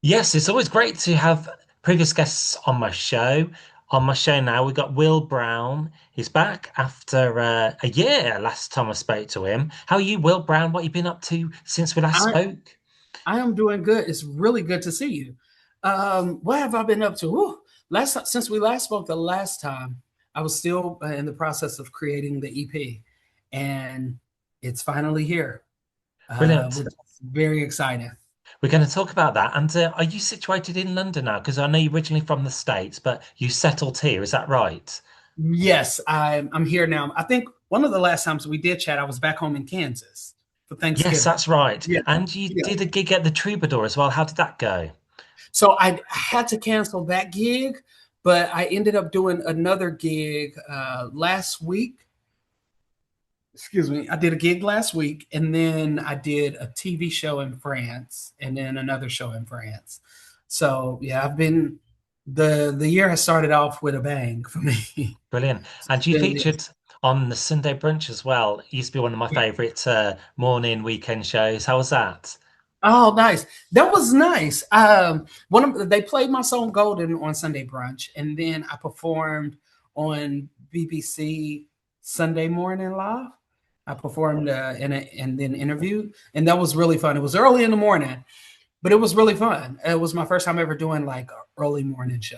Yes, it's always great to have previous guests on my show. On my show now, we've got Will Brown. He's back after a year last time I spoke to him. How are you, Will Brown? What have you been up to since we last I spoke? I am doing good. It's really good to see you. What have I been up to? Since we last spoke the last time, I was still in the process of creating the EP, and it's finally here. Brilliant. Which is very exciting. We're going to talk about that. And are you situated in London now? Because I know you're originally from the States, but you settled here. Is that right? Yes, I'm here now. I think one of the last times we did chat, I was back home in Kansas for Yes, Thanksgiving. that's right. Yeah, And you yeah. did a gig at the Troubadour as well. How did that go? So I had to cancel that gig, but I ended up doing another gig last week. Excuse me. I did a gig last week, and then I did a TV show in France, and then another show in France. So yeah, I've been the year has started off with a bang for me. Brilliant. And you Been- featured on the Sunday Brunch as well. It used to be one of my favorite morning weekend shows. How was that? Oh, nice. That was nice. They played my song "Golden" on Sunday Brunch, and then I performed on BBC Sunday Morning Live. I performed and then interviewed, and that was really fun. It was early in the morning, but it was really fun. It was my first time ever doing like an early morning show.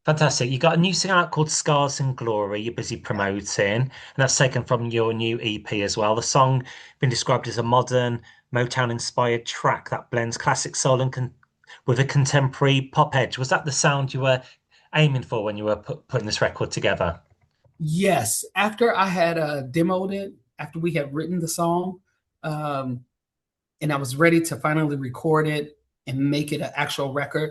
Fantastic. You got a new single out called Scars and Glory, you're busy promoting, and that's taken from your new EP as well. The song been described as a modern Motown inspired track that blends classic soul and with a contemporary pop edge. Was that the sound you were aiming for when you were putting this record together? Yes, after I had demoed it, after we had written the song, um, and I was ready to finally record it and make it an actual record,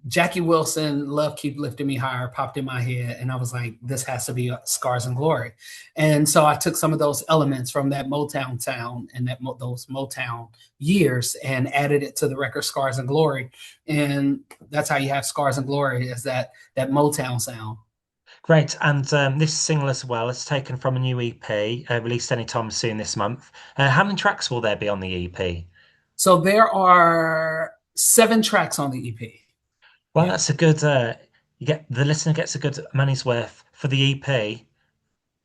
Jackie Wilson, Love Keep Lifting Me Higher, popped in my head. And I was like, this has to be Scars and Glory. And so I took some of those elements from that Motown sound and those Motown years and added it to the record Scars and Glory. And that's how you have Scars and Glory, is that Motown sound. Great. And this single as well is taken from a new EP released anytime soon this month. How many tracks will there be on the EP? So there are 7 tracks on the EP. Well, Yeah. that's a good, you get the listener gets a good money's worth for the EP.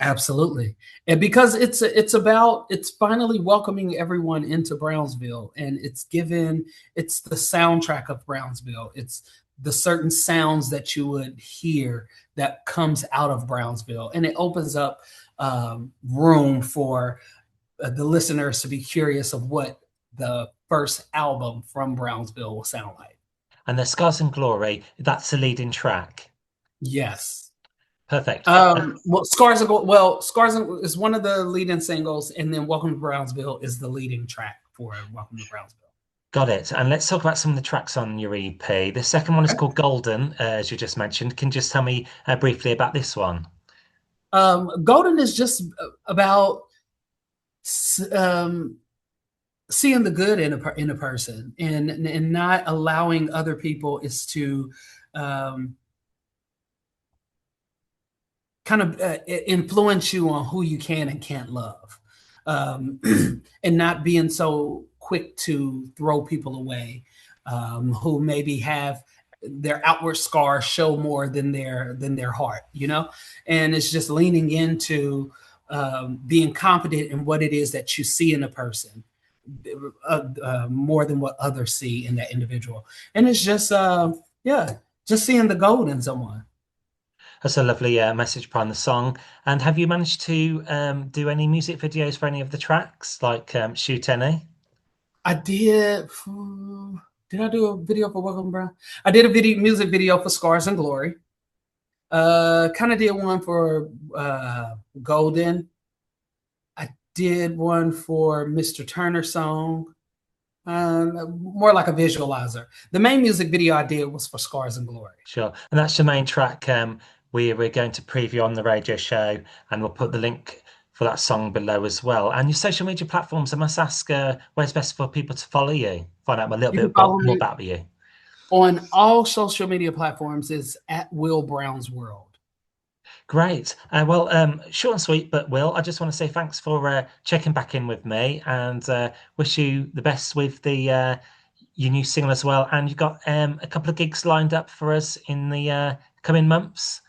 Absolutely. And because it's finally welcoming everyone into Brownsville, and it's the soundtrack of Brownsville. It's the certain sounds that you would hear that comes out of Brownsville, and it opens up room for the listeners to be curious of what the first album from Brownsville will sound like. And the Scars and Glory, that's the leading track. Yes. Perfect. Scars is one of the leading singles, and then Welcome to Brownsville is the leading track for Welcome to Brownsville. Got it. And let's talk about some of the tracks on your EP. The second one is Okay. called Golden, as you just mentioned. Can you just tell me briefly about this one? Golden is just about um, seeing the good in a person, and not allowing other people is to um, kind of influence you on who you can and can't love, um, and not being so quick to throw people away, who maybe have their outward scars show more than their heart, and it's just leaning into being confident in what it is that you see in a person, more than what others see in that individual, and it's just yeah, just seeing the gold in someone. That's a lovely message behind the song. And have you managed to do any music videos for any of the tracks, like shoot any? I did. Did I do a video for Welcome Brown? I did a music video for Scars and Glory. Kind of did one for Golden. I did one for Mr. Turner song. More like a visualizer. The main music video I did was for Scars and Glory. Sure. And that's your main track we're going to preview on the radio show, and we'll put the link for that song below as well. And your social media platforms, I must ask, where's best for people to follow you? Find out a little You can bit follow more me about you. on all social media platforms. Is at Will Brown's World. Great. Short and sweet, but Will, I just want to say thanks for checking back in with me and wish you the best with the your new single as well, and you've got a couple of gigs lined up for us in the coming months.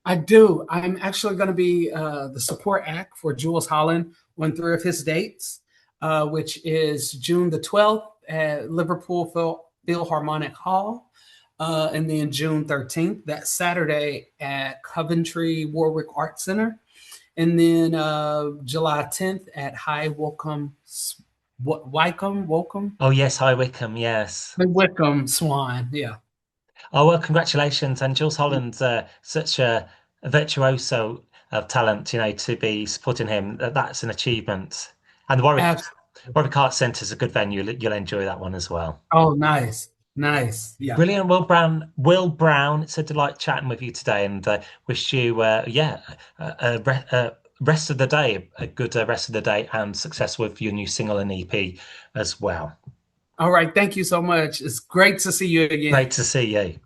I do. I'm actually going to be the support act for Jules Holland on three of his dates, which is June the 12th at Liverpool Philharmonic Hall, and then June 13th, that Saturday at Coventry Warwick Art Center, and then July 10th at High Oh yes, hi Wickham, yes. Wycombe Swan. Yeah. Oh well, congratulations! And Jules Holland's such a virtuoso of talent, to be supporting him. That's an achievement. And the Absolutely. Warwick Arts Centre is a good venue. You'll enjoy that one as well. Oh, nice. Nice. Yeah. Brilliant, Will Brown. Will Brown, it's a delight chatting with you today, and wish you, rest of the day, a good rest of the day, and success with your new single and EP as well. All right. Thank you so much. It's great to see you again. Great to see you.